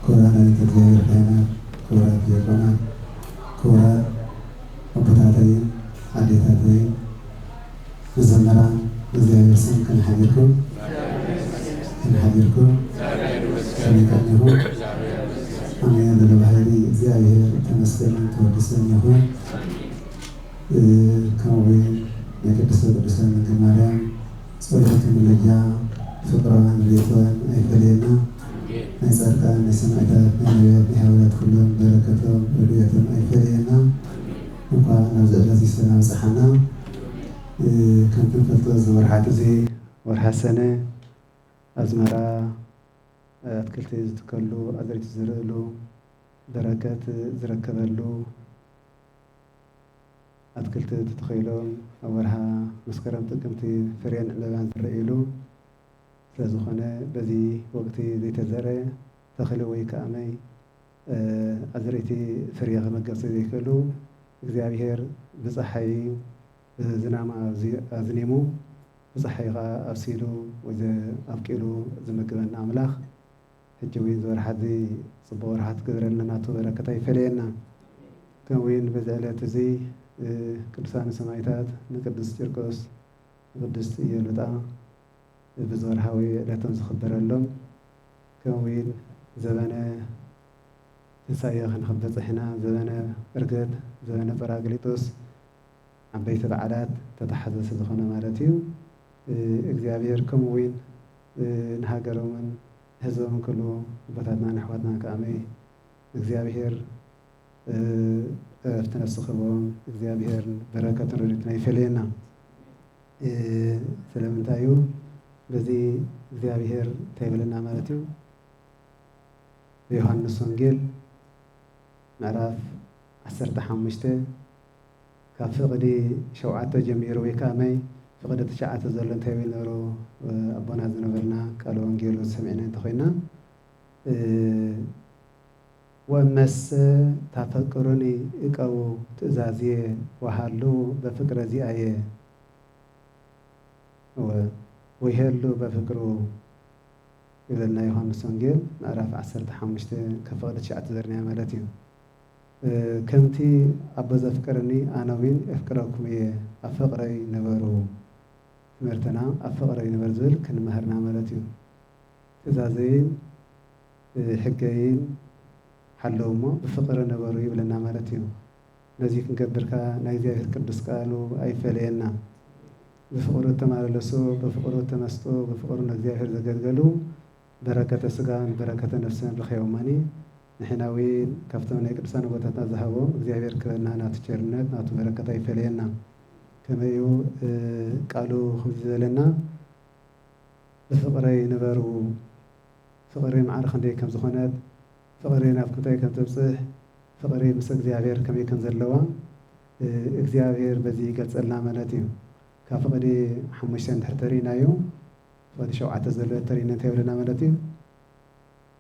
كوران تدبير خينا كورات يقونا كورات وبطاطين عديتاتين الزمران الزيار سن كان حديركم سميكانه أمين دلبهيري زيار تمسكن تودسن يهون كوين يكدس الرسالة من مريم صلوات الملجا فقران ريتوان أي فلينا أي سرقان أي سمعتات نبيات نحاولات كلهم بركتهم وريتهم أي فلينا وقال نوزع الذي سنة وصحنا كم تنفلت ورحات زي ورحة سنة أزمرا أتكلت تكلو أدريت زرقلو بركات زركبلو أتكلت تتخيلون أولها مسكرم تقمتي فريان لبان زرقلو فلازخنا بذي وقتي ذي تزرع تخلوي كأمي أزريتي فريغ مقصي ذي كلو እግዚአብሔር ብፀሓይ ዝናማ ኣዝኒሙ ብፀሓይ ኸዓ ኣብሲሉ ወይ ኣብቂሉ ዝምግበና ኣምላኽ ሕጂ እውን ዝወርሓት እዚ ፅቡቕ ወርሓት ክግብረልና ናቱ በረከታ ይፈለየና ከምኡውን በዚ ዕለት እዚ ቅዱሳን ሰማዕታት ንቅዱስ ቂርቆስ ንቅድስቲ ኢየሉጣ ብዝወርሓዊ ዕለቶም ዝኽበረሎም ከምኡውን ዘበነ ትንሣኤ ክንክበፅሕና ዘበነ ዕርገት ዘበነ ጰራቅሊጦስ ዓበይቲ በዓላት ተተሓዘ ስለዝኾነ ማለት እዩ እግዚኣብሔር ከምኡውን ንሃገሮምን ህዝቦምን ኩሉ ኣቦታትና ኣሕዋትና ከኣመይ እግዚኣብሔር ዕረፍቲ ነፍሲ ክህቦም እግዚኣብሔር በረከትን ረድኤትን ይፈልየና ስለምንታይ እዩ በዚ እግዚኣብሔር እንታይ ይብለና ማለት እዩ ብዮሃንስ ወንጌል ምዕራፍ 15 ካብ ፍቕዲ 7 ጀሚሩ ወይ ከዓ መይ ፍቕዲ 9 ዘሎ እንታይ ይብል ነይሩ ኣቦና ዝነበርና ቃል ወንጌሉ ሰሚዕና እንተኾይና ወመሰ ታፈቅሩኒ እቀቡ ትእዛዝየ ወሃሉ በፍቅረ ዚአየ ወይሄሉ በፍቅሩ ይብለና ዮሃንስ ወንጌል ምዕራፍ 15 ካብ ፍቕዲ 9 ዘርንያ ማለት እዩ ከምቲ ኣቦ ዘፍቅረኒ ኣነ እውን የፍቅረኩም እየ ኣብ ፍቕረይ ነበሩ ትምህርትና ኣብ ፍቕረይ ነበር ዝብል ክንመሃርና ማለት እዩ ትእዛዘይን ሕገይን ሓለዉ እሞ ብፍቕሪ ነበሩ ይብለና ማለት እዩ ነዚ ክንገብርካ ናይ እግዚኣብሔር ቅዱስ ቃሉ ኣይፈለየና ብፍቕሩ ተመላለሱ ብፍቕሩ ተመስጡ ብፍቕሩ ንእግዚኣብሔር ዘገልገሉ በረከተ ስጋን በረከተ ነፍስን ረኺቦማኒ ንሕና እውን ካብቶም ናይ ቅዱሳን ቦታታት ዝሃቦም እግዚኣብሔር ክበና ናቱ ቸርነት ናቱ በረከታ ይፈለየና ከመይ እዩ ቃሉ ከምዚ ዝበለና ብፍቕረይ ነበሩ ፍቕሪ መዓር ክንደይ ከም ዝኾነት ፍቕሪ ናብ ክንታይ ከም ተብፅሕ ፍቕሪ ምስ እግዚኣብሔር ከመይ ከም ዘለዋ እግዚኣብሔር በዚ ይገልፀልና ማለት እዩ ካብ ፍቕዲ 5 እንድሕር ተሪእናዮ ፍቕዲ 7 ዘሎ ተሪእና እንታይ ይብለና ማለት እዩ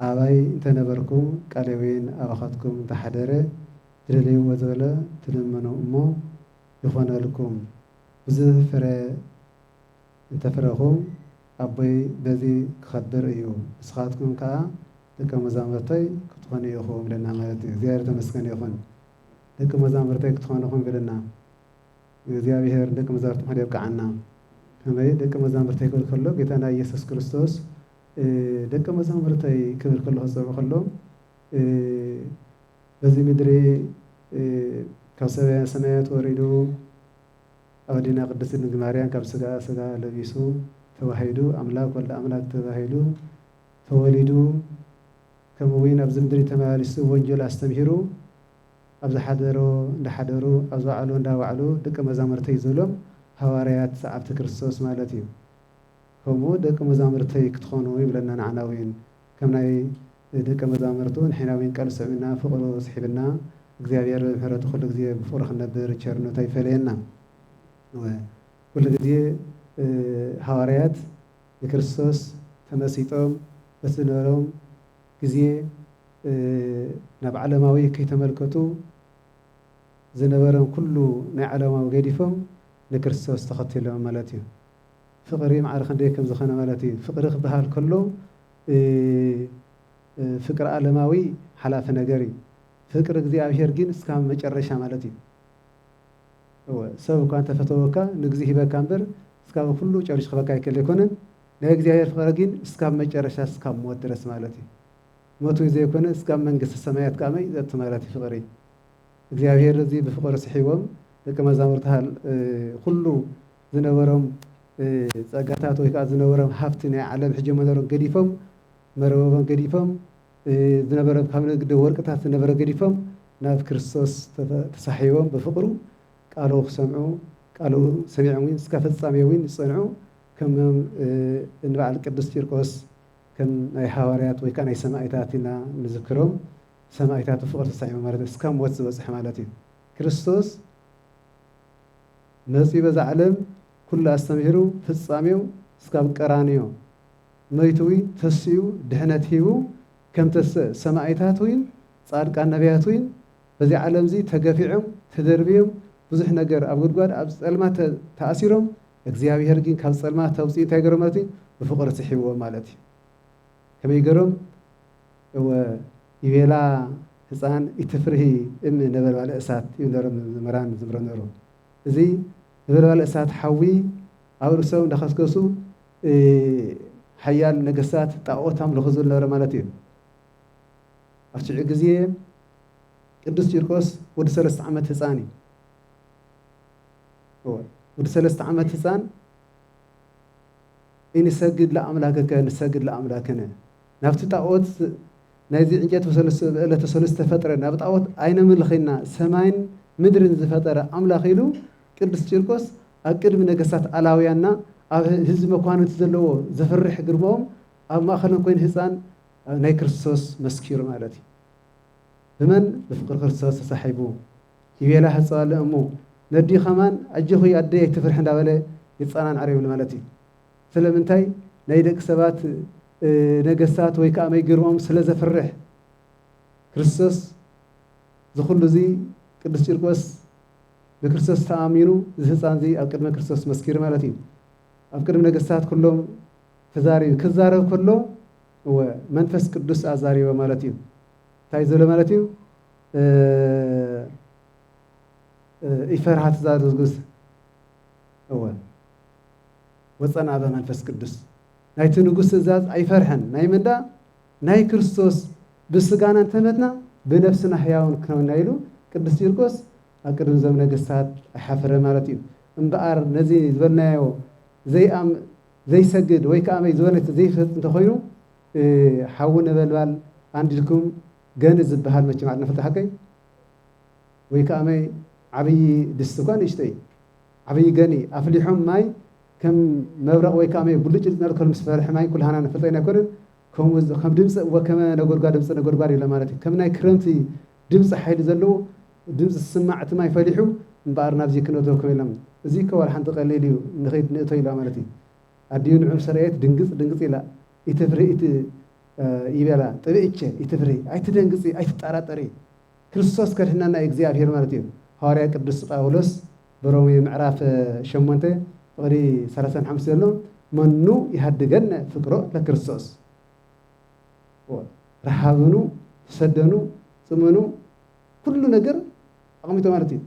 ኣባይ እንተነበርኩም ቃለይ እውን ኣባኻትኩም እንተሓደረ ትደልይዎ ዝበለ ትልምኑ እሞ ይኾነልኩም ብዙሕ ፍረ እንተፍረኹም ኣቦይ በዚ ክኸብር እዩ ንስኻትኩም ከዓ ደቀ መዛሙርተይ ክትኾኑ ኢኹም ይብለና ማለት እዩ እግዚኣብሔር ተመስገን ይኹን ደቀ መዛሙርተይ ክትኾኑኹም ይብለና እግዚኣብሔር ደቀ መዛሙርቲ ምዃን የብቅዓና ከመይ ደቀ መዛሙርተይ ክብል ከሎ ጌታና ኢየሱስ ክርስቶስ ደቀ መዛሙርተይ ክብል ከሎ ክፀውዕ ከሎ በዚ ምድሪ ካብ ሰማያት ወሪዱ ኣብ ኣዴና ቅድስቲ ድንግል ማርያም ካብ ስጋ ስጋ ለቢሱ ተዋሂዱ ኣምላክ ወልደ ኣምላክ ተባሂሉ ተወሊዱ ከምኡ እውን ኣብዚ ምድሪ ተመላሊሱ ወንጀል ኣስተምሂሩ ኣብ ዝሓደሮ እንዳሓደሩ ኣብ ዝባዕሉ እንዳባዕሉ ደቀ መዛሙርተይ ዝብሎም ሃዋርያት ሰዓብቲ ክርስቶስ ማለት እዩ ከምኡ ደቀ መዛሙርተይ ክትኾኑ ይብለና ንዓና እውን ከም ናይ ደቀ መዛሙርቱ ንሕና እውን ቃል ሰሚዕና ፍቕሩ ስሒብና እግዚኣብሔር ምሕረቱ ኩሉ ግዜ ብፍቕሪ ክንነብር ቸርነቱ ኣይፈለየና ኩሉ ግዜ ሃዋርያት ንክርስቶስ ተመሲጦም በቲ ዝነበሮም ግዜ ናብ ዓለማዊ ከይተመልከቱ ዝነበሮም ኩሉ ናይ ዓለማዊ ገዲፎም ንክርስቶስ ተኸቲሎም ማለት እዩ ፍቕሪ መዓር ክንደይ ከም ዝኾነ ማለት እዩ ፍቕሪ ክበሃል ከሎ ፍቅር ዓለማዊ ሓላፊ ነገር እዩ ፍቅር እግዚአብሔር ግን እስካብ መጨረሻ ማለት እዩ ሰብ እኳ ተፈተወካ ንግዚ ሂበካ እምበር እስካብ ኩሉ ጨርሽ ክበካ ይከል ይኮነን ናይ እግዚአብሔር ፍቅር ግን እስካብ መጨረሻ እስካብ ሞት ድረስ ማለት እዩ ሞቱ ዘይኮነ እስካብ መንግስቲ ሰማያት ካመይ ዘት ማለት ፍቅር እዩ እግዚአብሔር እዚ ብፍቅር ስሒቦም ደቀ መዛሙርቱ ኩሉ ዝነበሮም ጸጋታት ወይ ከዓ ዝነበሮም ሃብቲ ናይ ዓለም ሕጂ መነሮም ገዲፎም መረበቦም ገዲፎም ዝነበሮም ካብ ንግዲ ወርቅታት ዝነበረ ገዲፎም ናብ ክርስቶስ ተሳሒቦም በፍቅሩ ቃሉ ክሰምዑ ቃሉ ሰሚዖም እስከ ፍጻሜ ይጸንዑ ከም እንበዓል ቅዱስ ቂርቆስ ከም ናይ ሐዋርያት ወይ ከዓ ናይ ሰማዕታት ኢና ንዝክሮም ሰማዕታት ፍቅር ተሳሒቦም ማለት እስከ ሞት ዝበጽሕ ማለት እዩ ክርስቶስ መጽኡ በዛ ዓለም ኩሉ አስተምሂሩ ፍጻሜው እስካብ ቀራንዮ መይቱ ተስኡ ድሕነት ሂቡ ከም ሰማዕታት ጻድቃን ነቢያት በዚ ዓለም እዚ ተገፊዖም ተደርብዮም ብዙሕ ነገር ኣብ ጉድጓድ ኣብ ጸልማት ተኣሲሮም እግዚአብሔር ግን ካብ ጸልማት ተውፅኡ እንታይ ገሮም ማለት እዩ ብፍቅሪ ስሒብዎም ማለት እዩ ከመይ ገሮም ይቤላ ህፃን ኢትፍርሂ ነበልባለ እሳት ይብለሮም መራን ዝምሮ ነይሩ እዚ ነበልባለ እሳት ሓዊ ኣብ ርእሶም እንዳኸስከሱ ሓያል ነገስታት ጣዖት ኣምልኹ ዝነበረ ማለት እዩ ኣብ ሽዑ ግዜ ቅዱስ ቂርቆስ ወዲ 3 ዓመት ህፃን እዩ ወዲ 3 ዓመት ህፃን እንሰግድ ለአምላከከ ንሰግድ ለአምላከነ ናብቲ ጣዖት ናይዚ ዕንጨት ዕለተ ሰለስተ ፈጥረ ናብ ጣዖት ኣይነምልኽና ሰማይን ምድርን ዝፈጠረ ኣምላኽ ኢሉ ቅዱስ ቂርቆስ ኣብ ቅድሚ ነገስታት ኣላውያንና ኣብ ህዝቢ መኳንንቲ ዘለዎ ዘፍርሕ ግርሞም ኣብ ማእኸሎም ኮይኑ ህፃን ናይ ክርስቶስ መስኪሩ ማለት እዩ ብመን ብፍቅሪ ክርስቶስ ተሳሒቡ ይቤላ ህፃለ እሙ ነዲ ኸማን ኣጀኹ ኣደይ ኣይትፍርሕ እንዳበለ ይፃናን ዓረብሉ ማለት እዩ ስለምንታይ ናይ ደቂ ሰባት ነገስታት ወይ ከዓ መይ ግርሞም ስለ ዘፍርሕ ክርስቶስ ዝኹሉ እዚ ቅዱስ ቂርቆስ ብክርስቶስ ተኣሚኑ እዚ ህፃን እዚ ኣብ ቅድሚ ክርስቶስ መስኪሩ ማለት እዩ ኣብ ቅድሚ ነገስታት ኩሎም ተዛሪቡ ክዛረብ ከሎ መንፈስ ቅዱስ ኣዛሪቦ ማለት እዩ እንታይ ዘሎ ማለት እዩ ይፈርሃ ትዛርዝጉስ ወፀና በመንፈስ ቅዱስ ናይቲ ንጉስ ትእዛዝ ኣይፈርሐን ናይ ምንዳ ናይ ክርስቶስ ብስጋና እንተመትና ብነፍስና ሕያውን ክነውና ኢሉ ቅዱስ ቂርቆስ ኣብ ቅድሚ ዞም ነገስታት ኣይሓፈረ ማለት እዩ እምበኣር ነዚ ዝበልናዮ ዘይሰግድ ወይ ከዓ ዝበለት ዘይፈጽም እንተኮይኑ ሓዊ ነበልባል አንዲልኩም ገን ዝበሃል መቸም ዓድና ፈታሐከይ ወይ ከዓ ዓብይ ድስቲ እኳ ንእሽተይ ዓብይ ገኒ ኣፍሊሖም ማይ ከም መብረቕ ወይ ከዓ ብልጭ ዝነርከሉ ምስ ፈርሒ ማይ ኩልሃና ንፈልጠና ኣይኮነን ከም ድምፂ ወከመ ነጎድጓድ ድምፂ ነጎድጓድ ኢሎ ማለት እዩ ከም ናይ ክረምቲ ድምፂ ሓይሊ ዘለዎ ድምፂ ዝስማዕ እቲ ማይ ፈሊሑ እምበኣር ናብዚ ክንእትዎ ከም ኢሎም እዚ ከወል ሓንቲ ቀሊል እዩ ንኸይድ ንእቶ ኢላ ማለት እዩ ኣድዩ ንዑም ሰረየት ድንግፅ ኢላ ኢትፍሪ ይቤላ ጥብእቸ ኢትፍሪ ኣይትደንግፂ ኣይትጠራጠሪ ክርስቶስ ከድሕናና እግዚአብሔር ማለት እዩ ሐዋርያ ቅዱስ ጳውሎስ በሮሜ ምዕራፍ 8 ቅዲ 35 ዘሎ መኑ ይሃድገነ ፍቅሮ ለክርስቶስ ረሃብኑ ተሰደኑ ጽምኑ ኩሉ ነገር ኣቕሚጦ ማለት እዩ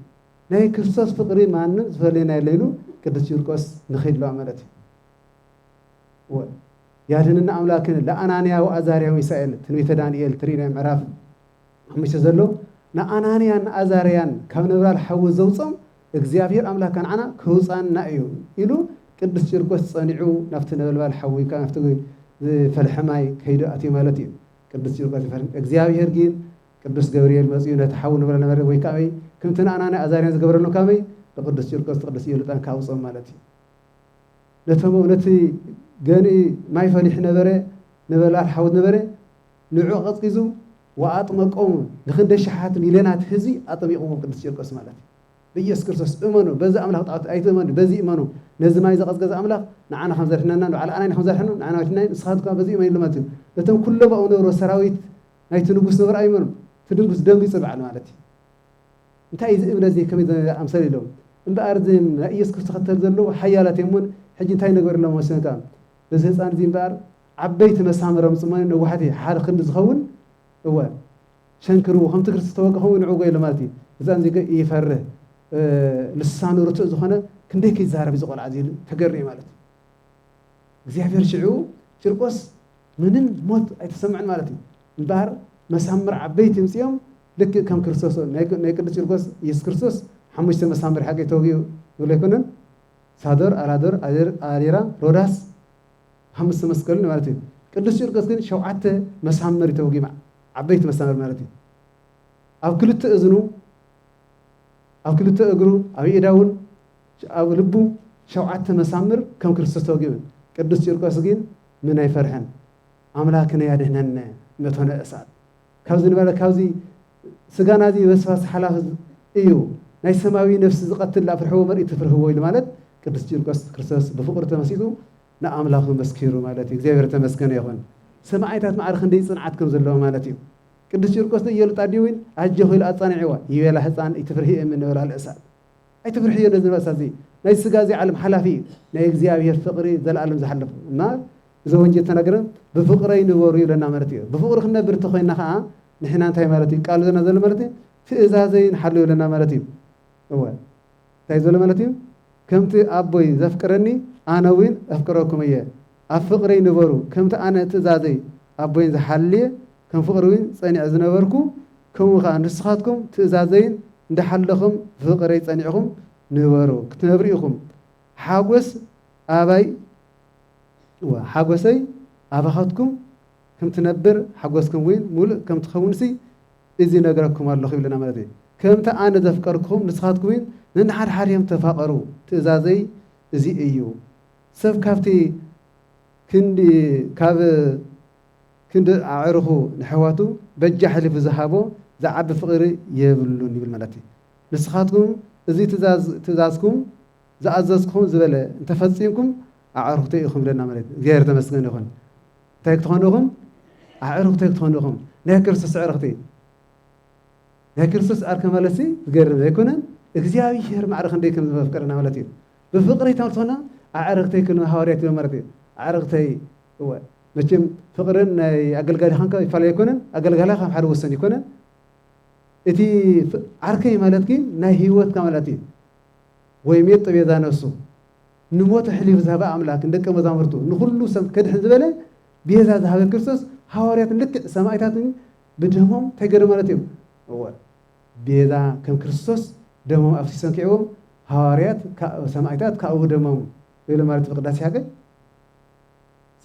ናይ ክርስቶስ ፍቅሪ ማንም ዝፈልየና የለይሉ ቅዱስ ቂርቆስ ንኸይድለዋ ማለት እዩ ያድንና ኣምላክን ለአናንያ ወአዛርያ ሚሳኤል ትንቢተ ዳንኤል ትሪና ምዕራፍ 5 ዘሎ ንአናንያን አዛርያን ካብ ነብራል ሓዊ ዘውፆም እግዚአብሔር ኣምላክ ከንዓና ክውፃና እዩ ኢሉ ቅዱስ ቂርቆስ ጸኒዑ ናብቲ ነበልባል ሓዊ ካብ ናብቲ ፈልሕማይ ከይዱ ኣትዩ ማለት እዩ ቅዱስ ቂርቆስ ይፈርም እግዚአብሔር ግን ቅዱስ ገብርኤል መጽኡ ነቲ ሓዊ ንብረ ነበረ ወይ ከዓ ከምቲ ንአናንያ አዛርያን ዝገበረሎም ካበይ ቅዱስ ቂርቆስ ቅዱስ ኢሉጣን ካውፆም ማለት እዩ ነቶም ነቲ ገኒ ማይ ፈሊሕ ነበረ ነበልባል ሓዊ ነበረ ንዑ ቀጽቂዙ ወአጥመቆም ንክንደ ሸሓት ሚልዮናት ህዝቢ አጥሚቆም ቅዱስ ቂርቆስ ማለት እዩ በኢየሱስ ክርስቶስ እመኑ በዛ አምላክ ጣዖት ኣይትእመኑ በዚ እመኑ ነዚ ማይ ዘቀዝቀዘ አምላክ ንዓና ከም ዘርሕናና ንዓና ከም ዘርሕኑ ንዓና ወይትና ንስኻትኩም በዚ እመኑ ማለት እዩ እቶም ኩሎም ኣብኡ ነብሮ ሰራዊት ናይቲ ንጉስ ነብሮ ኣይመኑ እቲ ንጉስ ደንጊፁ በዓል ማለት እዩ እንታይ እዚ እምነት እዚ ከመይ ኣምሰል ኢሎም እምበኣር እዚ ናይ ኢየሱስ ክርስቶስ ተኸተል ዘለዎ ሓያላት እሙን ሕጂ እንታይ ነገርሎም ወሰንካ በዚ ህፃን እዚ እምበኣር عبيت مسامرهم صمان وحدي حال خند زخون هو شنكرو خم تكرس توقعون عقوي لماتي زان زي يفره لسانه رتق زخنا كنديك يزارب يزقل عزيل تقرني مالتي እግዚአብሔር ሽዑ ጭርቆስ ምንም ሞት አይተሰማዕን ማለት እዩ እንባር መሳምር ዓበይቲ ምጽዮም ልክ ከም ክርስቶስ ናይ ቅዱስ ጭርቆስ ኢየሱስ ክርስቶስ ሓሙሽተ መሳምር ሓቂ ተወጊኡ ብሎ ይኮነን ሳዶር አላዶር አሌራ ሮዳስ ሓሙሽተ መስቀል ማለት እዩ ቅዱስ ጭርቆስ ግን ሸውዓተ መሳምር ተወጊኡ ዓበይቲ መሳምር ማለት እዩ ኣብ ክልተ እዝኑ ኣብ ክልተ እግሩ ኣብ ኢዳውን ኣብ ልቡ ሸውዓተ መሳምር ከም ክርስቶስ ተወጊኡ ቅዱስ ጭርቆስ ግን ምን አይፈርሐን አምላክነ ያድህነን መቶነ እሳት ካብዚ ንበለ ካብዚ ስጋናዚ በስፋስ ሓላፍ እዩ ናይ ሰማያዊ ነፍሲ ዝቀትል አፍርሕዎ መርኢት ፍርህዎ ኢሉ ማለት ቅዱስ ጭርቆስ ክርስቶስ በፍቅር ተመሲጡ ንአምላኹ መስኪሩ ማለት እዩ እግዚአብሔር ተመስገነ ይኹን ሰማዕታት ማዕርኽ እንደ ጽንዓት ከም ዘለዎ ማለት እዩ ቅዱስ ጭርቆስ የልጣዲውን አጀ ሆይል አጻንዒዋ ይበላ ህፃን ይትፍርህ ምን ወላ እሳት አይትፍርህ የነዚህ በሳዚ ናይ ስጋ ዚ ዓለም ሓላፊ ናይ እግዚአብሔር ፍቅሪ ዘላለም ዝሓለፉ እና ዘወንጀ ተነገረ በፍቅረይ ንበሩ ይለና ማለት እዩ በፍቅር ክነብር ተኮይና ከዓ ንሕና እንታይ ማለት እዩ ቃል ዘና ዘሎ ማለት እዩ ትእዛዘይ ንሓሉ ይለና ማለት እዩ እወ እንታይ ዘሎ ማለት እዩ ከምቲ አቦይ ዘፍቅረኒ አነ እውን አፍቅረኩም እየ ኣብ ፍቅረይ ንበሩ ከምቲ አነ ትእዛዘይ አቦይን ዝሓልየ ከም ፍቅሪ እውን ፀኒዕ ዝነበርኩ ከምኡ ከዓ ንስኻትኩም ትእዛዘይን እንዳሓለኹም ፍቅረይ ፀኒዕኹም ንበሩ ክትነብሩ ኢኹም ሓጎስ አባይ ሓጎሰይ አባኻትኩም ከም ትነብር ሓጎስኩም ወይ ሙሉእ ከም ትኸውንሲ እዚ ነገረኩም ኣለኹ ይብለና ማለት እዩ ከምቲ ኣነ ዘፍቀርኩም ንስኻትኩም ወይ ንሓድሓድዮም ተፋቀሩ ትእዛዘይ እዚ እዩ ሰብ ካብቲ ካብ ክንዲ ኣዕርኹ ንሕዋቱ በጃ ሕሊፉ ዝሃቦ ዝዓቢ ፍቅሪ የብሉን ይብል ማለት እዩ ንስኻትኩም እዚ ትእዛዝኩም ዝኣዘዝኩም ዝበለ እንተፈፂምኩም ኣዕርኽተይ ኢኹም ለና ማለት እዩ እግዚአብሔር ተመስገን ይኹን እንታይ ክትኾኑኹም ኣዕርኽተይ ክትኾኑኹም ናይ ክርስቶስ ኣዕርኽቲ ናይ ክርስቶስ ኣርከ ማለት ዝገርም ዘይኮነን እግዚአብሔር ማዕርኽ እንደይ ከም ዝፈቅረና ማለት እዩ ብፍቅሪ ተመርቶና ኣዕርኽተይ ክን ሃዋርያት ይብል ማለት እዩ ኣዕርኽተይ እወ መቼም ፍቅርን ናይ ኣገልጋሊ ኻንካ ይፋለይ ኣይኮነን ኣገልጋሊ ካብ ሓደ ወሰን ይኮነን እቲ ዓርከይ ማለት ግን ናይ ህይወትካ ማለት እዩ ወይ ሜጥ ቤዛ ነፍሱ ንሞት ሕሊፍ ዝሃበ ኣምላክ እንደቀ መዛሙርቱ ንኩሉ ሰብ ከድሕን ዝበለ ቤዛ ዝሃበ ክርስቶስ ሃዋርያት ልክዕ ሰማዕታትን ብደሞም ተገረ ማለት እዩ እወ ቤዛ ከም ክርስቶስ ደሞም ኣፍሲሶም ክዕዎም ሃዋርያት ሰማዕታት ካብኡ ደሞም ኢሉ ማለት ፍቅዳሴ ሓገ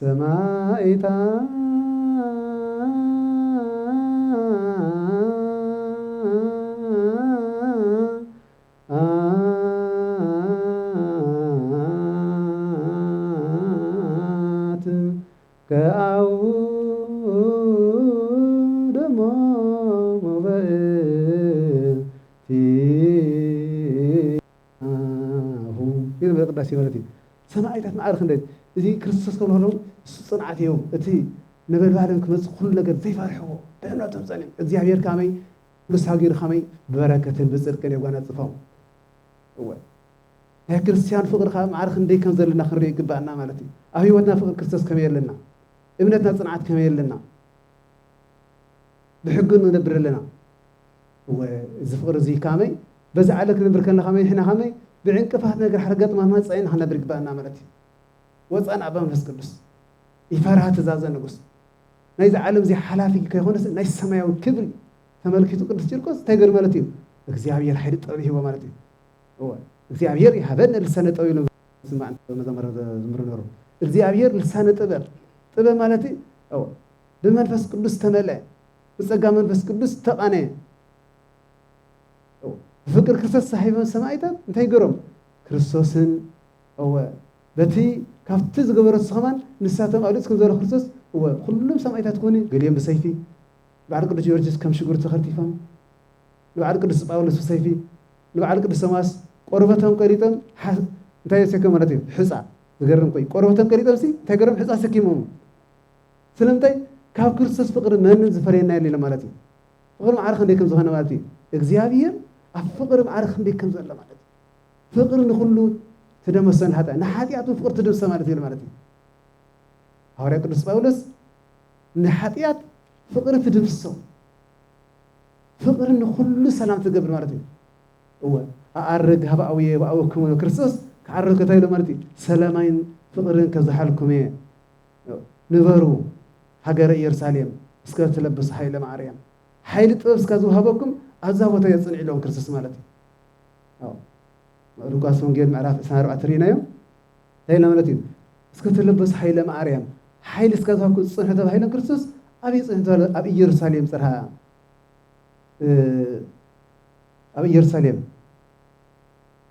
ሰማዕታት ከአው ደሞ ሞበቲ አሁ ይል በቅዳሴ ማለት እዩ ሰማዕታት ማዕርኽ እንደ እዚ ክርስቶስ ከብሎ ጽንዓት እዮም እቲ ነበልባልን ክመጽእ ኩሉ ነገር ዘይፈርሕዎ ብእምነቶም ጸኒም እግዚአብሔር ካመይ ብሳጊር ካመይ ብበረከትን ብጽድቅን የጓናጽፎም እወ ናይ ክርስቲያን ፍቅሪ ከዓ ማዕርኽ እንደይ ከም ዘለና ክንሪኦ ይግባአና ማለት እዩ ኣብ ህይወትና ፍቅሪ ክርስቶስ ከመይ ኣለና እምነትና ጽንዓት ከመይ ኣለና ብሕጉን ንነብር ኣለና እወ እዚ ፍቅሪ እዚ ካመይ በዚ ዓለም ክንነብር ከለና ካመይ ንሕና ካመይ ብዕንቅፋት ነገር ሓረገጥማና ፀይና ክንነብር ይግባአና ማለት እዩ ወፃና ኣብ መንፈስ ቅዱስ ይፈርሃ ትእዛዘ ንጉስ ናይዚ ዓለም እዚ ሓላፊ ከይኮነስ ናይ ሰማያዊ ክብሪ ተመልኪቱ ቅዱስ ጭርቆስ እንታይ ገይሩ ማለት እዩ እግዚአብሔር ሓይሊ ጥበብ ይህቦ ማለት እዩ እወ እግዚአብሔር ይሃበን ልሳነ ጥበብ ኢሎም ስማዕ መዘመረ ዝምሩ ነሩ እግዚአብሔር ልሳነ ጥበብ ጥበብ ማለት እዩ ብመንፈስ ቅዱስ ተመልአ ብፀጋ መንፈስ ቅዱስ ተቃነየ ፍቅር ክርስቶስ ሳሒቦም ሰማዕታት እንታይ ገይሮም ክርስቶስን እወ በቲ ካብቲ ዝገበሮ ስኸማን ንሳቶም ኣውሊፅኩም ዘበሎ ክርስቶስ እወ ኩሎም ሰማዕታት ኮኑ ገሊኦም ብሰይፊ በዓል ቅዱስ ጊዮርጊስ ከም ሽጉርቲ ተኸርቲፎም ንበዓል ቅዱስ ጳውሎስ ብሰይፊ ንበዓል ቅዱስ ቶማስ ቆርበቶም ቀሪጦም እንታይ ሰከም ማለት እዩ ሕፃ ዝገርም ቆይ ቆርበቶም ቀሪጦም ሲ እንታይ ገይሮም ሕፃ ሰኪሞም ስለምንታይ ካብ ክርስቶስ ፍቅሪ መንን ዝፈረየና የለ ማለት እዩ ፍቅሪ ማዕርኽ እንደይ ከም ዝኾነ ማለት እዩ እግዚአብሔር ኣብ ፍቅሪ ማዕርኽ እንደይ ከም ዘሎ ማለት እዩ ፍቅሪ ንኩሉ ትደመሰን ሓጢአት ንሓጢአቱ ፍቅሪ ትደምሰ ማለት እዩ ማለት እዩ حواري قدس باولس نحاتيات فقر تدمسو فقر إنه كل سلام تقبل مرتي هو أعرض هبا أو كم كريستوس كعرض كتير مرتي سلامين فقرن كزحلكم إيه نبرو هجر يرساليم اسكت تلبس حيل معريم حيل تلبس كذو هبكم أزهو تيصنع لهم كريستوس مرتي لوكاس ونجيل معرف سنة 4 يوم هيلا مرتي اسكت تلبس حيل معريم حيل اسكت هاكو صنع تبع حيل كريستوس أبي صنع أبي يرساليم صرها أبي يرساليم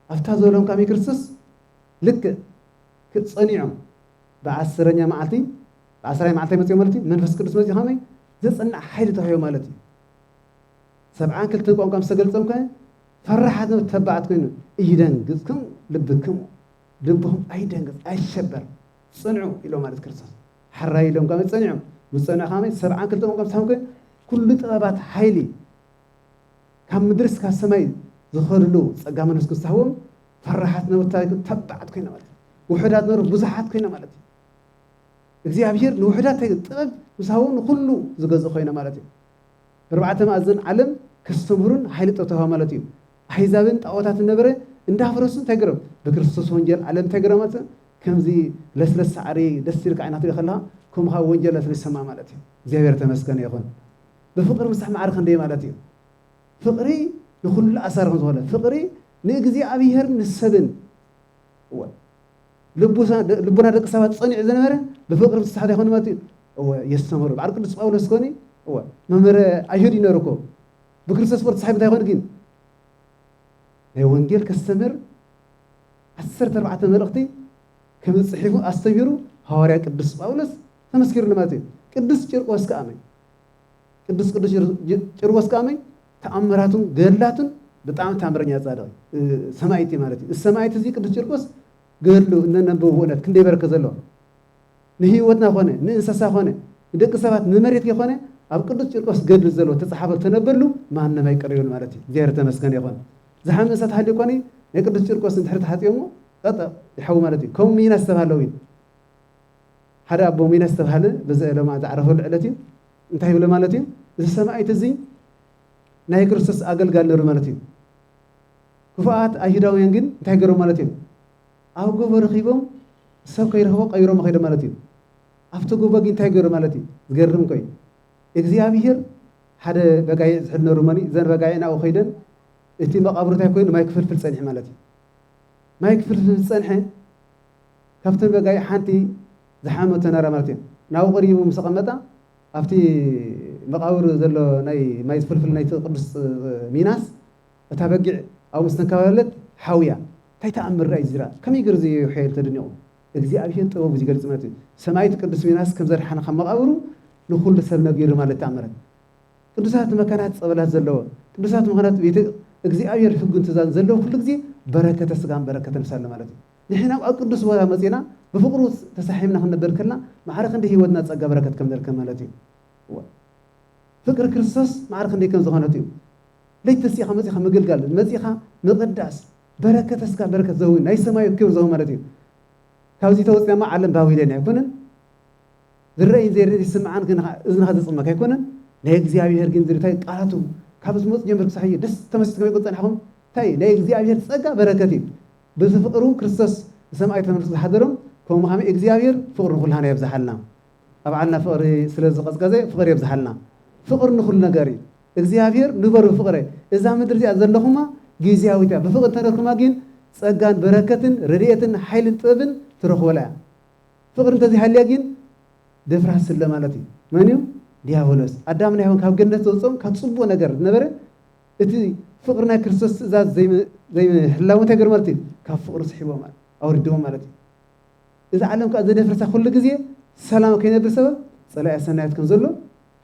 أفتازوا لهم كامي كريستوس لك كتصنيعهم بعسرنيا معتي بعسرنيا معتي متى مالتي منفس كريستوس متى خامي زصنع حيل تحيو مالتي 7 كل تقوم كم سجلتهم كان فرحت تبعت كينو يدنقزكم لبهم أي دنقز أي شبر صنعوا إلى مالت كريستوس حراي لهم كم تصنعوا مصنع خامي 7 كل تقوم كم سهم كان كل طلبات حيلي كم مدرس كالسماي زخرلو صقامن اسكو سحوم فرحتنا وتاي تبعت كينا مالتي وحدات نور بزحات كينا مالتي እግዚአብሔር ንውሕዳት ጥበብ مسحوم كل زغز خوينا مالتي 4 ማዕዘን ዓለም ከስተምሩን ኃይል ተተዋ ማለት እዩ አሕዛብን ጣዖታት ነበረ እንዳፈረሱን ተገረም በክርስቶስ ወንጌል ዓለም ተገረመት ከምዚ ለስለስ ዓሪ ደስ ይልካ ዓይናቱ ይኸላ ከምኻ ወንጌል ለስለሰማ ማለት እዩ እግዚአብሔር ተመስገነ ይኹን በፍቅር مسح ማዕረክ እንደ ማለት እዩ ፍቅሪ ንኩሉ ኣሳር ዝኾነ ፍቅሪ ንእግዚአብሔር ንሰብን ልቡና ደቂ ሰባት ጸኒዕ ዝነበረ በፍቅር مسح ይኹን ማለት እዩ يستمر بعد ቅዱስ ጳውሎስ ኮኒ መምህር አይሁድ ይነርኮ በክርስቶስ ወርት ሳይብ ታይሆን ግን ወንጌል ከስተምር 14 መልእክቲ ከም ጽሒፉ አስተምሩ ሐዋርያ ቅዱስ ጳውሎስ ተመስክሩ ለማለት ቅዱስ ጭርቆስ ካመኝ ቅዱስ ጭርቆስ ካመኝ ተአምራቱን ገድላቱን በጣም ታምረኛ ጻድቅ ሰማዕቲ ማለት ሰማዕቲ እዚ ቅዱስ ጭርቆስ ገድሉ እነነበው ወለት ክንደ በረከ ዘሎ ንህይወትና ሆነ ንእንስሳ ሆነ ደቂ ሰባት ንመሬት ይኾነ ኣብ ቅዱስ ጭርቆስ ገድል ዘሎ ተጻሓፈ ተነበሉ ማንንም አይቀርዩን ማለት እዩ እግዚአብሔር ተመስገን ይኹን ዝሓመሰት ሃሊ ኮኒ ናይ ቅዱስ ጭርቆስ እንድሕር ተሓጢሙ ቀጥ ይሐው ማለት እዩ ከም ሚናስ ተባሃለው ሓደ ኣቦ ሚናስ ተባሃለ በዘለማ ዝዓረፈሉ ዕለት እዩ እንታይ ብለ ማለት እዩ እዚ ሰማዕቲ እዚ ናይ ክርስቶስ ኣገልጋል ነሩ ማለት እዩ ክፉኣት ኣይሁዳውያን ግን እንታይ ገይሮም ማለት እዩ ኣብ ጎቦ ረኺቦም ሰብ ከይረኽቦ ቀይሮም ኸይደ ማለት እዩ ኣብቲ ጎቦ ግን እንታይ ገይሩ ማለት እዩ ዝገርም ኮይ እግዚአብሔር ሓደ በጋይ ዝሕድ ነሩ ማኒ ዘን በጋይ ናው ኸይደን እቲ መቃብርታይ ኮይኑ ማይ ክፍልፍል ጸኒሕ ማለት እዩ ማይ ክፍልፍል ጸኒሕ ካብቲ በጋይ ሓንቲ ዝሓመተ ነራ ማለት እዩ ናው ቀሪቡ ምስ ቀመጣ ኣብቲ መቃብር ዘሎ ናይ ማይ ዝፍልፍል ናይ ቅዱስ ሚናስ እታ በጊዕ ኣብ ምስተንከባለት ሓውያ እንታይ ተኣምር ራእይ ዝራ ከመይ ገር እዚ ሕይል ተድንቑ እግዚአብሔር ጥበቡ ዝገልጽ ማለት እዩ ሰማዕቲ ቅዱስ ሚናስ ከም ዘርሓና ካብ መቃብሩ ንኩሉ ሰብ ነጊሩ ማለት ተኣምረት ቅዱሳት መካናት ጸበላት ዘለዎ ቅዱሳት መካናት ቤተ እግዚአብሔር ሕጉን ትእዛዝ ዘለዎ ኩሉ ግዜ በረከተ ስጋን በረከተ ነፍሳለ ማለት እዩ ንሕና ኣብ ቅዱስ ቦታ መጺና በፍቅሩ ተሳሒምና ክንነበር ከልና ማዕረክ እንደ ህይወትና ጸጋ በረከት ከም ዘርከ ማለት እዩ ፍቅሪ ክርስቶስ ማዕረክ እንደ ከም ዝኾነት እዩ ለይተሲኻ መጺኻ ምግልጋል መጺኻ ምቅዳስ በረከተ ስጋ በረከት ዘው ናይ ሰማይ ክብር ዘው ማለት እዩ ካብዚ ተወፅማ ዓለም ባዊለን ኣይኮነን ዝረአይ ዘርኢ ይስምዓን ግን እዝንኻ ዝጽመካ ኣይኮነን ናይ እግዚአብሔር ግን ዝርታይ ቃላቱ ካብ ዝመጽ ጀምር ክሳሕየ ደስ ተመስጥ ከመይ ቆጽናሕኩም እንታይ ናይ እግዚአብሔር ጸጋ በረከት እዩ ብፍቅሩ ክርስቶስ ሰማዕቲ ተመልሶ ዝሓደሮም ከምኡ ከመይ እግዚአብሔር ፍቅሪ ንኩልና የብዛሓልና ኣብ ዓልና ፍቅሪ ስለ ዝቐዝቀዘ ፍቅሪ የብዛሓልና ፍቅሪ ንኩሉ ነገር እዩ እግዚአብሔር ንበሩ ፍቅሪ እዛ ምድሪ እዚኣ ዘለኹማ ጊዜያዊት እያ ብፍቅሪ ተረክማ ግን ጸጋን በረከትን ረድኤትን ሓይልን ጥበብን ትረኽበላ እያ ፍቅሪ እንተዘይሃልያ ግን ድፍራት ስለ ማለት እዩ መን እዩ ዲያብሎስ ኣዳም ናይ ሆን ካብ ገነት ዘውፅኦም ካብ ጽቡቕ ነገር ዝነበረ እቲ ፍቅሪ ናይ ክርስቶስ ትእዛዝ ዘይሕላው እንታይ ገይሩ ማለት እዩ ካብ ፍቅሪ ስሒቦም ኣውሪድዎም ማለት እዩ እዚ ዓለም ከዓ ዘደፍረሳ ኩሉ ግዜ ሰላም ከይነብር ሰበብ ጸላኢ ሰናያት ከም ዘሎ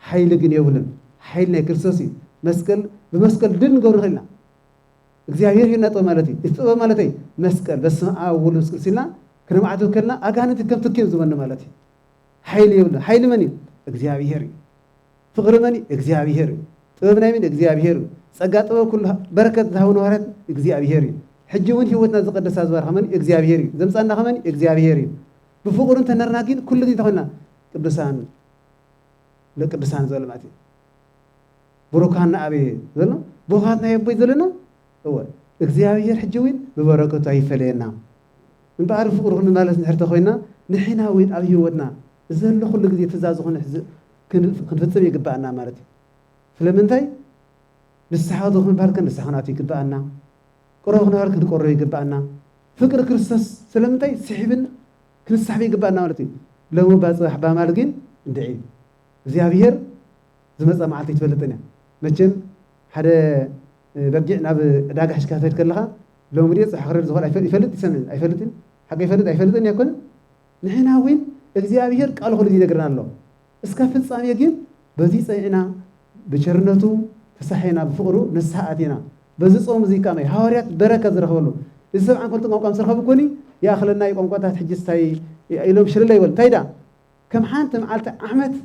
ሓይሊ ግን የብሉን ሓይሊ ናይ ክርስቶስ እዩ መስቀል ብመስቀል ድል ንገብሩ ኽእልና እግዚአብሔር ሂብና ጥበብ ማለት እዩ እቲ ጥበብ ማለት እዩ መስቀል በስመ አብ ወወልድ ወመንፈስ ቅዱስ ኢልና ክንማዕተብ ከልና ኣጋንንት ከም ትኪም ዝበኒ ማለት እዩ ሓይሊ የብሉን ሓይሊ መን እዩ እግዚአብሔር እዩ ፍቅሪ መን እዩ እግዚአብሔር እዩ ጥበብ ናይ መን እግዚአብሔር እዩ ጸጋ ጥበብ ኩሉ በረከት ዝሃቡ ነዋርያት እግዚአብሔር እዩ ሕጂ እውን ህይወትና ዝቀደሳ ዝባርኻ መን እግዚአብሔር እዩ ዘምፃና ኸመን እግዚአብሔር እዩ ብፍቅሩ እንተነርና ግን ኩሉ ጊዜ ተኾልና ቅዱሳን ለቅዱሳን ዘልማት ብሩካን አብይ ዘለ ቦኻትና የቦይ ዘለና እግዚአብሔር ሕጂ ወይን ብበረከቱ አይፈለየና እንባር ፍቅሩን ማለት ንሕርተ ኮይና ንሕና ወይን ኣብ ህይወትና ዘሎ ኩሉ ግዜ ትእዛዝ ኾነ ክንፍጽም ይግባአና ማለት እዩ ስለምንታይ ንስሓ ክንባል ንስሓናት ይግባአና ቁረብ ክንባል ክንቆረብ ይግባአና ፍቅሪ ክርስቶስ ስለምንታይ ስሕብን ክንስሓብ ይግባአና ማለት እዩ ሎሚ ባፅባሕ ባማል ግን እንድዒ እግዚአብሔር ዝመፀ መዓልቲ ይትፈልጥን እያ መቸም ሓደ በጊዕ ናብ ዕዳጋ ሕሽካ ትኸይድ ከለኻ ሎሚ ድየ ፅባሕ ክረድ ዝኽእል ይፈልጥ ይሰምዕን ኣይፈልጥን ሓቂ ኣይፈልጥን ኣይኮነን ንሕና እውን እግዚአብሔር ቃል ኩሉ ይነግረና ኣሎ እስከ ፍጻሜ ግን በዚህ ፀኒዕና ብቸርነቱ ተሳሒና ብፍቅሩ ንስሓ ኣቲና በዚ ጾም እዚ ከመይ ሃዋርያት በረከት ዝረኸበሉ እዚ ሰብዓን ክልተ ቋንቋ ምስ ረኸቡ ኮኒ ይኣኽለና ቋንቋታት ሕጂ ስታይ ኢሎም ሽልለ ይበል እንታይ ዳ ከም ሓንቲ መዓልቲ ዓመት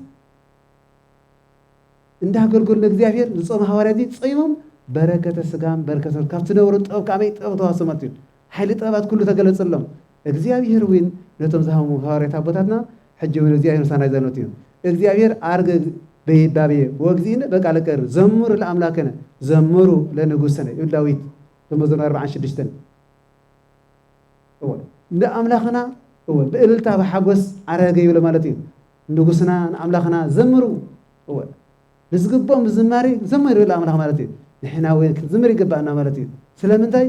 እንዳገልገሉ ንእግዚአብሔር ዝጾም ሃዋርያት ጾይሞም በረከተ ስጋም በረከተ ካብ ትነብሩ ጥበብ ከመይ ጥበብ ተዋሰሙ ማለት እዩ ሓይሊ ጥበባት ኩሉ ተገለጸሎም እግዚአብሔር ወይን ነቶም ዝሃሙ ሃዋርያት ኣቦታትና ሕጂ ወይን እግዚአብሔር ሳናይ ዘኖት እዩ እግዚአብሔር አርገ በይባቤ ወግዚነ በቃለ ቀር ዘምሩ ለአምላከነ ዘምሩ ለንጉሰነ ዳዊት በመዝሙር 46 ለአምላክና በእልልታ በሐጎስ አረገ ይብለ ማለት እዩ ንጉስና አምላክና ዘምሩ ንዝግቦም ዝማሬ ዘምሩ ለአምላክ ማለት እዩ ንሕና ወይ ክንዝምር ይግባአና ማለት እዩ ስለምንታይ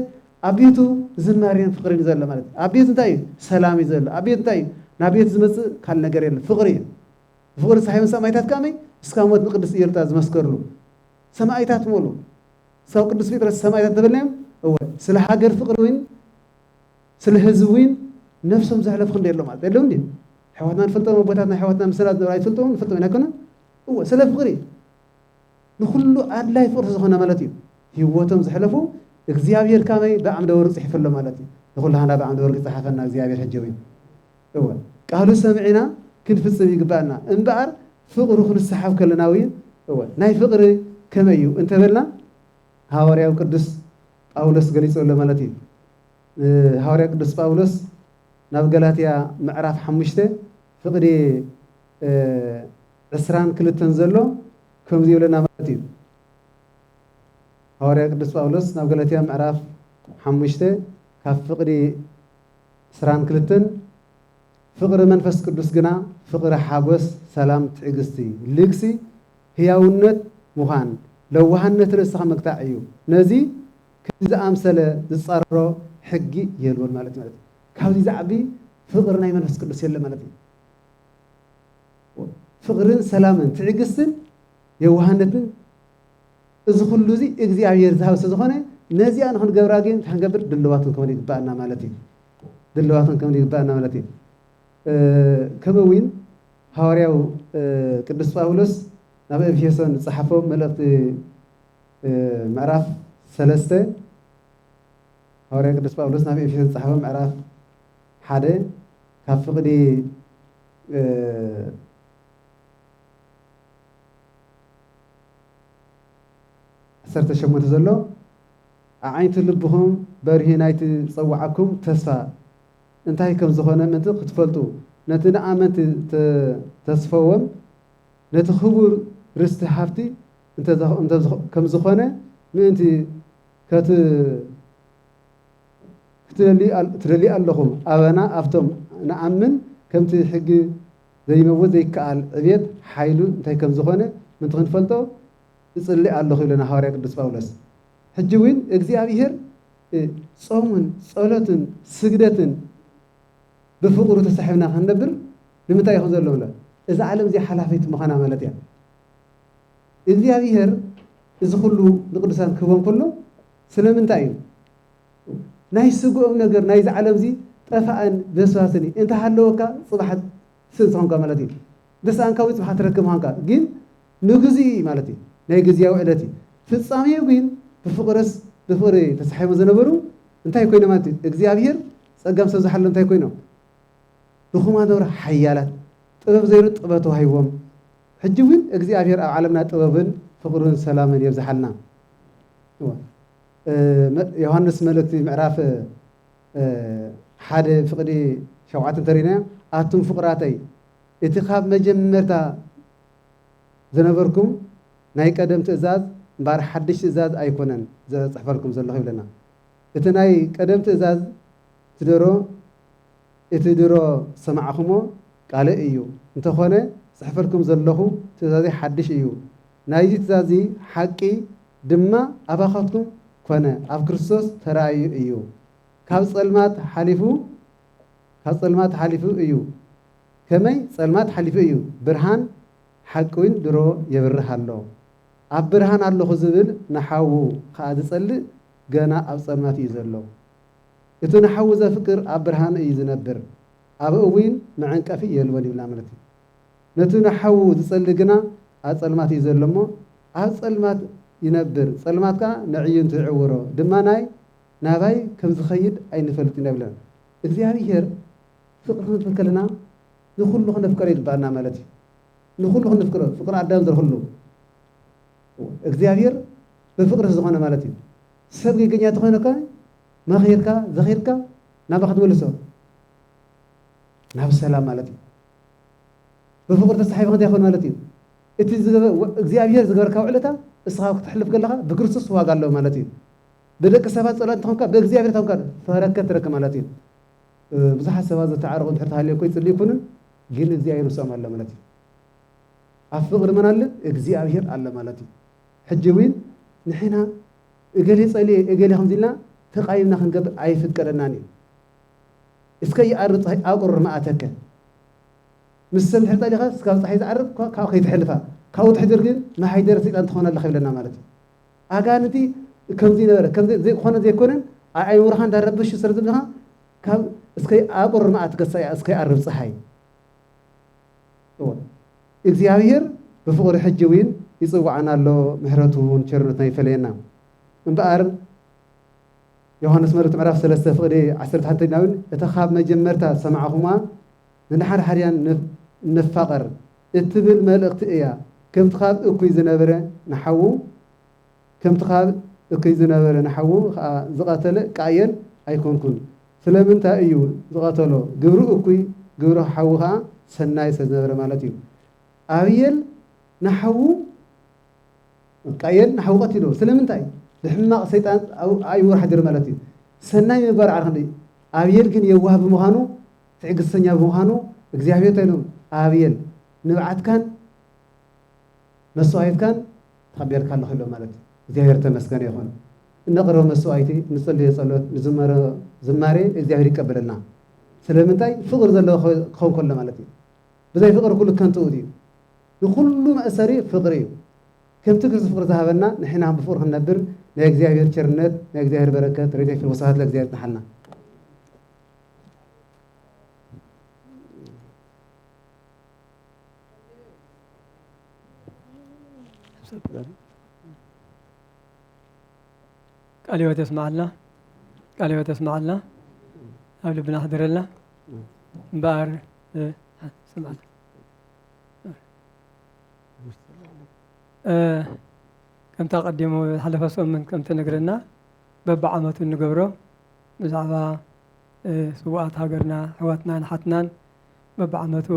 አቤቱ ዝማሬን ፍቅርን ዘሎ ማለት እዩ አቤቱ እንታይ ሰላም ይዘሎ አቤቱ እንታይ ናቤት ዝመጽእ ካል ነገር የለ ፍቅሪ ፍቅሪ ሳይሆን ሰማይታት ካመይ እስካብ ሞት ንቅዱስ ኢየሉጣ ዝመስከርሉ ሰማይታት ሞሉ ሰው ቅዱስ ጴጥሮስ ሰማይታት ተበልናዮም ስለ ሃገር ፍቅሪ ወይን ስለ ህዝብ ወይን ነፍሶም ዘሕለፍ ክንደ የሎ ማለት የለው እንዴ ሕዋትና ንፈልጦም ቦታትና ሕዋትና ምስላት ኣይፈልጦም ንፈልጦም ኣይኮነ ስለ ፍቅሪ ንኩሉ ኣድላይ ፍቅሪ ዝኾነ ማለት እዩ ህይወቶም ዘሕለፉ እግዚአብሔር ካመይ በዓምደ ወርቅ ጽሒፈሎ ማለት እዩ ንኩላህና በዓምደ ወርቅ ጽሓፈና እግዚአብሔር ሕጂ ወይን ቃሉ ሰምዒና ክንፍጽም ይግባአና እምበኣር ፍቅሩ ክንሰሓብ ከለና ወይን ናይ ፍቅሪ ከመይ እዩ እንተበልና ሃዋርያው ቅዱስ ጳውሎስ ገሊጾሎ ማለት እዩ ሃዋርያ ቅዱስ ጳውሎስ ናብ ገላትያ ምዕራፍ 5 ፍቅዲ 22 ዘሎ ከምዚ ይብለና ማለት እዩ ሃዋርያ ቅዱስ ጳውሎስ ናብ ገላትያ ምዕራፍ 5 ካብ ፍቅዲ 22 ፍቅሪ መንፈስ ቅዱስ ግና ፍቅሪ ሓጎስ ሰላም ትዕግስቲ ልግሲ ህያውነት ምዃን ለዋህነት ርእስኻ መግታዕ እዩ ነዚ ዝኣምሰለ ዝፃረሮ ሕጊ የልዎን ማለት እዩ ካብዚ ዝዓቢ ፍቅሪ ናይ መንፈስ ቅዱስ የለ ማለት እዩ ፍቅርን ሰላምን ትዕግስትን የዋህነትን እዚ ኩሉ እዚ እግዚአብሔር ዝሃብ ስለዝኾነ ነዚኣ ንክንገብራ ግን ክንገብር ድልዋትን ከመይ ይግባአና ማለት እዩ ድልዋትን ከመይ ይግባአና ማለት እዩ ከመዊን ሃዋርያው ቅዱስ ጳውሎስ ናብ ኤፌሶን ጽሓፎ መልእክቲ ምዕራፍ 3 ሃዋርያ ቅዱስ ጳውሎስ ናብ ኤፌሶን ጽሓፎ ምዕራፍ 1 ካብ ፍቅዲ 18 ዘሎ ዓይንቲ ልብኹም በርሂ ናይቲ ፀዋዓኩም ተስፋ እንታይ ከም ዝኾነ ምንት ክትፈልጡ ነቲ ንኣመንቲ ተስፈዎም ነቲ ክቡር ርስቲ ሃፍቲ ከም ዝኾነ ምእንቲ ክትደልዩ ኣለኹም ኣበና ኣብቶም ንኣምን ከምቲ ሕጊ ዘይመውት ዘይከኣል ዕብየት ሓይሉ እንታይ ከም ዝኾነ ምንቲ ክንፈልጦ ይጽልይ ኣለኹ ኢለና ሃዋርያ ቅዱስ ጳውሎስ ሕጂ እውን እግዚአብሔር ጾምን ጸሎትን ስግደትን بفقر تسحبنا خنبر لمتى يأخذ اللولا إذا علم زي حلافيت مخنا مالتيا إذا يهير إذا كله نقدسان كوم كله سلام انتاين ناي سجوا نجر ناي علم زي تفعل بسواسني أنت حلوكا صباحت سنسون كمالتي بس أنك ويت صباحت ركب هانكا جين نجزي مالتي ناي جزيا وعدتي في الصامية وين بفقرس بفقري تسحب زنبرو انتاي كوينه مالتي إخزيابير سأقام سوز حل انتاي كوينه رخوما دور حيالات طبب زيرو طببتو هايوم حجوين إخزيابير عالمنا طببن فقرون سلامن يبزحلنا يوحنس ملكتي معراف حاد فقدي شوعات ترينا آتم فقراتي اتخاب مجمرتا زنبركم ناي قدم تأزاز بار حدش تأزاز أيكونن زي صحفلكم زلخي لنا اتناي قدم تأزاز تدرو اتدرو سمعكمو قال ايو انت خونه صحفلكم زلخو تأزازي حدش ايو نايزي تأزازي حقي دما أباخاتكم كونه أب كريستوس تراي ايو كاب صلمات حليفو ايو كمي صلمات حليفو ايو برهان حقوين درو يبرح الله أب برهان الله خزبل نحاو خاد صلي جنا أب صلمات يزلو يتو نحاو ذا فكر أب برهان يزنبر أب أوين معن كافي يلوني ولا عملتي نتو نحاو تصلي جنا أب صلمات يزلمو أب صلمات ينبر صلمات كا نعين تعورو دماناي ناباي كم زخيد أي نفلت نبلا إخزياري فكر نفكرنا نخلو نفكر يدبرنا مالتي نخلو نفكره فكر عدام ذر خلو إخزياري بفكر زخانة مالتي سبق جنيا تخانة كا ما خيرك زخيرك نابا خد ولسه ناب السلام مالتي بفكر تصحيح خد ياخذ مالتي إخزياري زغير كوعلتا إسحاق تحلف قال لها بكرسوس هو قال له مالتي بدك سبات صلاة تهم كا بإخزياري تهم كا فركت رك مالتي بزح سبات تعارض تحتها اللي كويس اللي يكونن جيل إخزياري وسام الله مالتي أفقر من الله إخزياري الله مالتي حجوين نحنا إجلي صلي إجلي خمسينا تقايمنا خنقب أي فكرناني إسكاي أرد أقر ما أتك مسلم حتى اللي خاص كاو صحيح أرد كاو خيط حلفها كاو تحدرجين ما حيدرس أنت خونه اللي خيلنا مالتي أجانتي كم زين ولا كم زي خونه زي كونن أي ورهان درب بش سرد لها كاو إسكاي أقر ما أتك ساي إسكاي أرد صحيح إخزيارير بفقر حجوين يصوع عنا له مهرتون شرنتنا يفلينا من بقر يوحنا مرت معرف ثلاثة فقري عشرة حتى ناون يتخاب مجمرتا سمعهما من حر حريان نفقر اتبل ملقت إياه كم تخاب أكوي زنابرة نحو كم تخاب أكوي زنابرة نحو زقاتله كعين أيكون كن سلامن تأيو زقاتله جورو أكوي جورو حوها سناي سزنابرة مالتيو أبيل نحو كعين نحو قتلو سلامن تأي لحما سيطان أو أي واحد رمالتي سناي مبار عرقني أبيل كن يوهب مهانو تعيق السنيا بمهانو اكزيابير تينو أبيل نبعت كان مسوعيت كان تخبير كان لخيلو مالتي اكزيابير تمسكن يخون نقرأ مسوعيتي نصلي صلوات زماري اكزيابير يقبلنا سلامن تاي فقر ذا الله خون كل مالتي بزي فقر كله كان تودي كل مأسري فقري كم تكرس فقر ذهبنا نحن عم بفرح النبر نأجزيابير شرنت نأجزيابير بركات رجع في الوساطات لأجزيابير نحلنا قال لي وتسمع الله قال لي وتسمع الله قبل بنحضر الله بار سمع كم تقدموا حلف سوم من كم تنقرنا ببع عمة النقبرو نزعبا سوات هاجرنا حواتنا نحتنا ببع عمة